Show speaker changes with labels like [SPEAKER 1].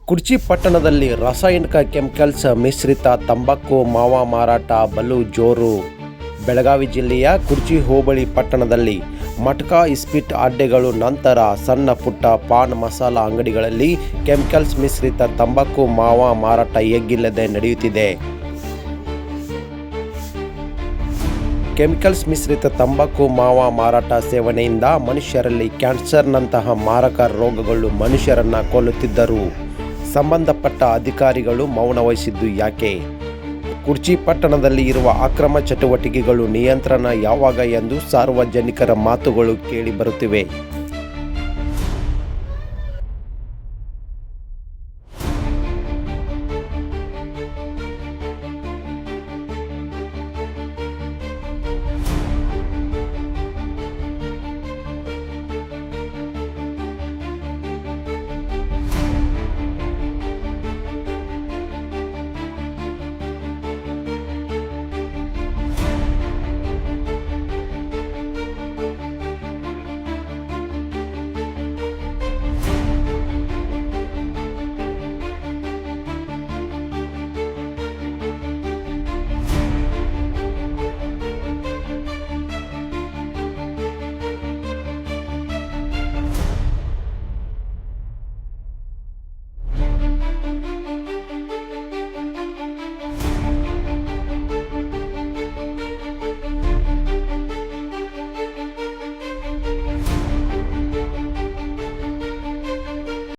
[SPEAKER 1] ಕುರ್ಚಿ ಪಟ್ಟಣದಲ್ಲಿ ರಾಸಾಯನಿಕ ಕೆಮಿಕಲ್ಸ್ ಮಿಶ್ರಿತ ತಂಬಾಕು ಮಾವಾ ಮಾರಾಟ ಬಲು ಜೋರು. ಬೆಳಗಾವಿ ಜಿಲ್ಲೆಯ ಕುರ್ಚಿ ಹೋಬಳಿ ಪಟ್ಟಣದಲ್ಲಿ ಮಟ್ಕಾ ಇಸ್ಪೀಟ್ ಅಡ್ಡೆಗಳು ನಂತರ ಸಣ್ಣ ಪುಟ್ಟ ಪಾನ್ ಮಸಾಲ ಅಂಗಡಿಗಳಲ್ಲಿ ಕೆಮಿಕಲ್ಸ್ ಮಿಶ್ರಿತ ತಂಬಾಕು ಮಾವಾ ಮಾರಾಟ ಎಗ್ಗಿಲ್ಲದೆ ನಡೆಯುತ್ತಿದೆ. ಕೆಮಿಕಲ್ಸ್ ಮಿಶ್ರಿತ ತಂಬಾಕು ಮಾವಾ ಮಾರಾಟ ಸೇವನೆಯಿಂದ ಮನುಷ್ಯರಲ್ಲಿ ಕ್ಯಾನ್ಸರ್ನಂತಹ ಮಾರಕ ರೋಗಗಳು ಮನುಷ್ಯರನ್ನು ಕೊಲ್ಲುತ್ತಿದ್ದರೂ ಸಂಬಂಧಪಟ್ಟ ಅಧಿಕಾರಿಗಳು ಮೌನ ವಹಿಸಿದ್ದು ಯಾಕೆ? ಕುರ್ಚಿ ಪಟ್ಟಣದಲ್ಲಿ ಇರುವ ಅಕ್ರಮ ಚಟುವಟಿಕೆಗಳು ನಿಯಂತ್ರಣ ಯಾವಾಗ ಎಂದು ಸಾರ್ವಜನಿಕರ ಮಾತುಗಳು ಕೇಳಿ ಬರುತ್ತಿವೆ.